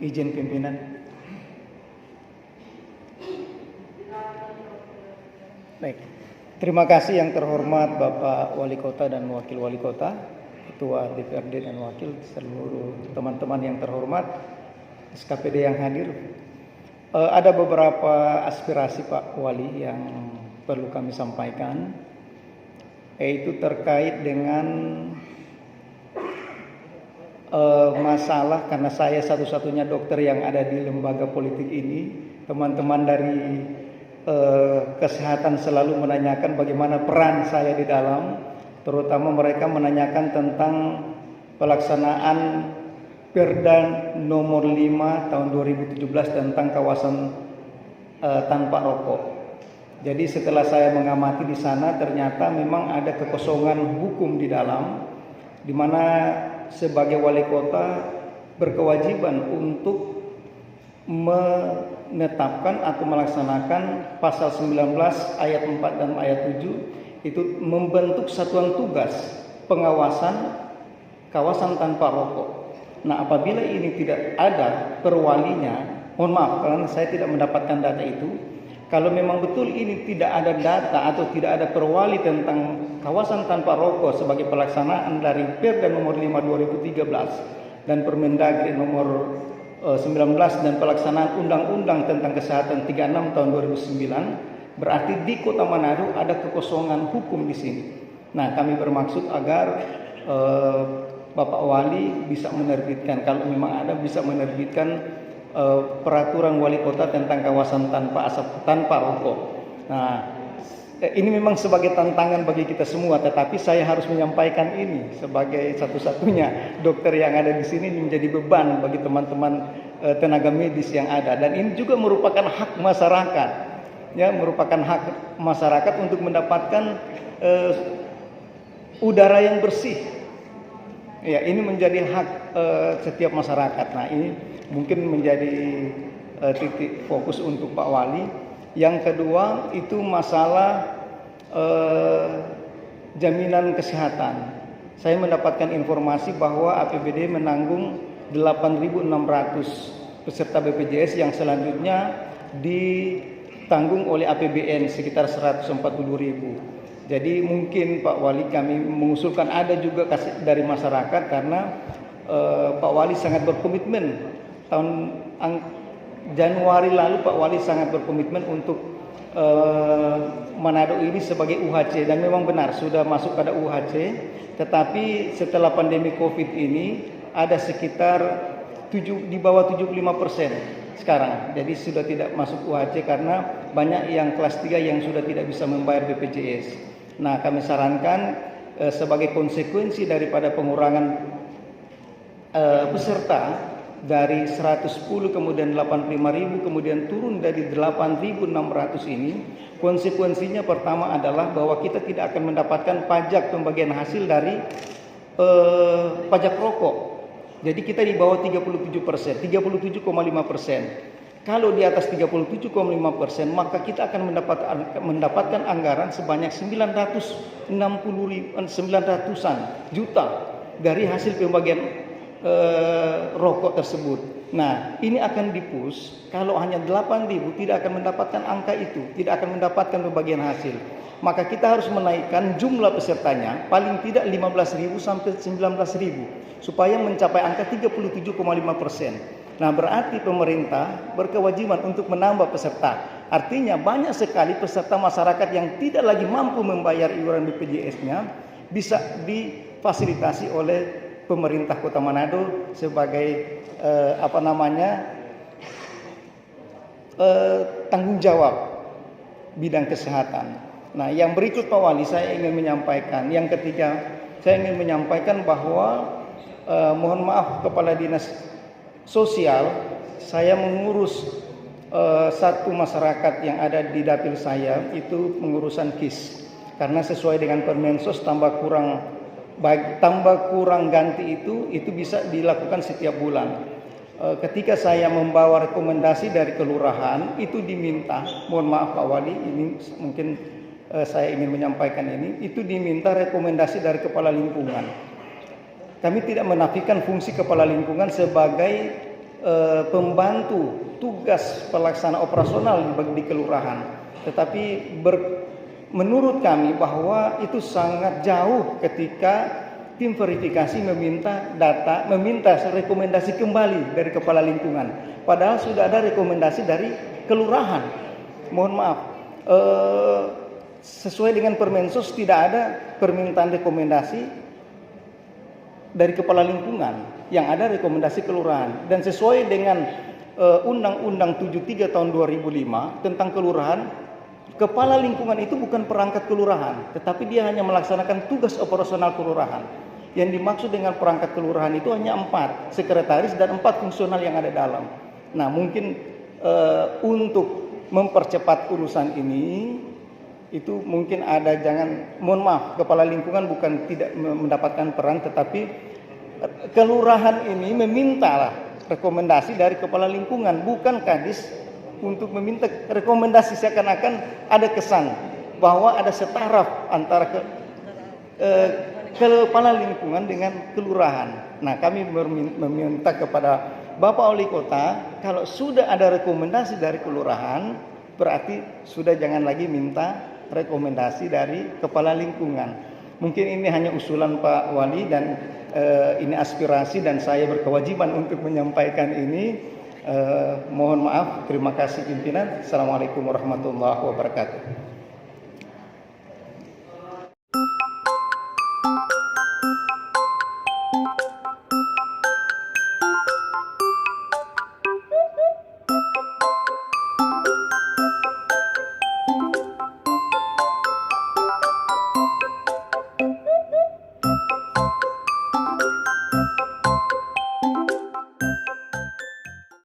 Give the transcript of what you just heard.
Izin pimpinan. Baik. Terima kasih yang terhormat Bapak Wali Kota dan Wakil Wali Kota, Ketua DPRD dan Wakil, seluruh teman-teman yang terhormat, SKPD yang hadir. Ada beberapa aspirasi Pak Wali yang perlu kami sampaikan, yaitu terkait dengan masalah, karena saya satu-satunya dokter yang ada di lembaga politik ini. Teman-teman dari kesehatan selalu menanyakan bagaimana peran saya di dalam, terutama mereka menanyakan tentang pelaksanaan Perda nomor 5 tahun 2017 tentang kawasan tanpa rokok. Jadi setelah saya mengamati di sana, ternyata memang ada kekosongan hukum di dalam, di mana sebagai wali kota berkewajiban untuk menetapkan atau melaksanakan pasal 19 ayat 4 dan ayat 7, itu membentuk satuan tugas pengawasan kawasan tanpa rokok. Nah, apabila ini tidak ada perwalinya, mohon maaf karena saya tidak mendapatkan data itu. Kalau memang betul ini tidak ada data atau tidak ada perwali tentang kawasan tanpa rokok sebagai pelaksanaan dari Perda nomor 5 2013 dan Permendagri nomor 19 dan pelaksanaan Undang-Undang tentang Kesehatan 36 tahun 2009, berarti di Kota Manado ada kekosongan hukum di sini. Nah, kami bermaksud agar Bapak Wali bisa menerbitkan, kalau memang ada, bisa menerbitkan peraturan wali kota tentang kawasan tanpa rokok. Nah, ini memang sebagai tantangan bagi kita semua, tetapi saya harus menyampaikan ini sebagai satu-satunya dokter yang ada di sini, menjadi beban bagi teman-teman tenaga medis yang ada, dan ini juga merupakan hak masyarakat, ya, merupakan hak masyarakat untuk mendapatkan udara yang bersih. Ya, ini menjadi hak setiap masyarakat. Nah, ini mungkin menjadi titik fokus untuk Pak Wali. Yang kedua itu masalah jaminan kesehatan. Saya mendapatkan informasi bahwa APBD menanggung 8.600 peserta BPJS yang selanjutnya ditanggung oleh APBN sekitar 140.000. Jadi mungkin Pak Wali, kami mengusulkan ada juga kasih dari masyarakat, karena Pak Wali sangat berkomitmen. Tahun Januari lalu Pak Wali sangat berkomitmen untuk Manado ini sebagai UHC, dan memang benar sudah masuk pada UHC. Tetapi setelah pandemi COVID ini ada sekitar di bawah 75% sekarang. Jadi sudah tidak masuk UHC karena banyak yang kelas 3 yang sudah tidak bisa membayar BPJS. Nah, kami sarankan sebagai konsekuensi daripada pengurangan peserta dari 110 kemudian 85.000 kemudian turun dari 8.600 ini, konsekuensinya pertama adalah bahwa kita tidak akan mendapatkan pajak pembagian hasil dari pajak rokok. Jadi kita di bawah 37%, 37,5%. Kalau di atas 37,5%, maka kita akan mendapatkan anggaran sebanyak 900-an juta dari hasil pembagian rokok tersebut. Nah, ini akan dipus. Kalau hanya 8.000 tidak akan mendapatkan angka itu, tidak akan mendapatkan pembagian hasil. Maka kita harus menaikkan jumlah pesertanya paling tidak 15.000 sampai 19.000 supaya mencapai angka 37,5%. Nah, berarti pemerintah berkewajiban untuk menambah peserta. Artinya banyak sekali peserta masyarakat yang tidak lagi mampu membayar iuran BPJS-nya bisa difasilitasi oleh pemerintah Kota Manado sebagai tanggung jawab bidang kesehatan. Nah, yang berikut Pak Wali saya ingin menyampaikan. Yang ketiga, saya ingin menyampaikan bahwa mohon maaf Kepala Dinas Sosial, saya mengurus satu masyarakat yang ada di dapil saya, itu pengurusan KIS. Karena sesuai dengan Permensos tambah kurang ganti itu bisa dilakukan setiap bulan. Ketika saya membawa rekomendasi dari kelurahan, itu diminta, mohon maaf Pak Wali, ini mungkin saya ingin menyampaikan ini, itu diminta rekomendasi dari kepala lingkungan. Kami tidak menafikan fungsi kepala lingkungan sebagai pembantu tugas pelaksana operasional di kelurahan. Tetapi menurut kami bahwa itu sangat jauh ketika tim verifikasi meminta data, meminta rekomendasi kembali dari kepala lingkungan. Padahal sudah ada rekomendasi dari kelurahan. Mohon maaf, sesuai dengan Permensos tidak ada permintaan rekomendasi dari kepala lingkungan, yang ada rekomendasi kelurahan. Dan sesuai dengan Undang-Undang 73 tahun 2005 tentang kelurahan, kepala lingkungan itu bukan perangkat kelurahan, tetapi dia hanya melaksanakan tugas operasional kelurahan. Yang dimaksud dengan perangkat kelurahan itu hanya 4, sekretaris dan 4 fungsional yang ada dalam. Nah, mungkin untuk mempercepat urusan ini, itu mungkin ada mohon maaf, kepala lingkungan bukan tidak mendapatkan peran, tetapi kelurahan ini meminta rekomendasi dari kepala lingkungan, bukan kadis untuk meminta rekomendasi. Seakan-akan ada kesan bahwa ada setaraf antara kepala lingkungan dengan kelurahan. Nah, kami meminta kepada Bapak Wali Kota, kalau sudah ada rekomendasi dari kelurahan, berarti sudah jangan lagi minta rekomendasi dari kepala lingkungan. Mungkin ini hanya usulan Pak Wali, dan ini aspirasi, dan saya berkewajiban untuk menyampaikan ini. Mohon maaf, terima kasih pimpinan. Assalamualaikum warahmatullahi wabarakatuh.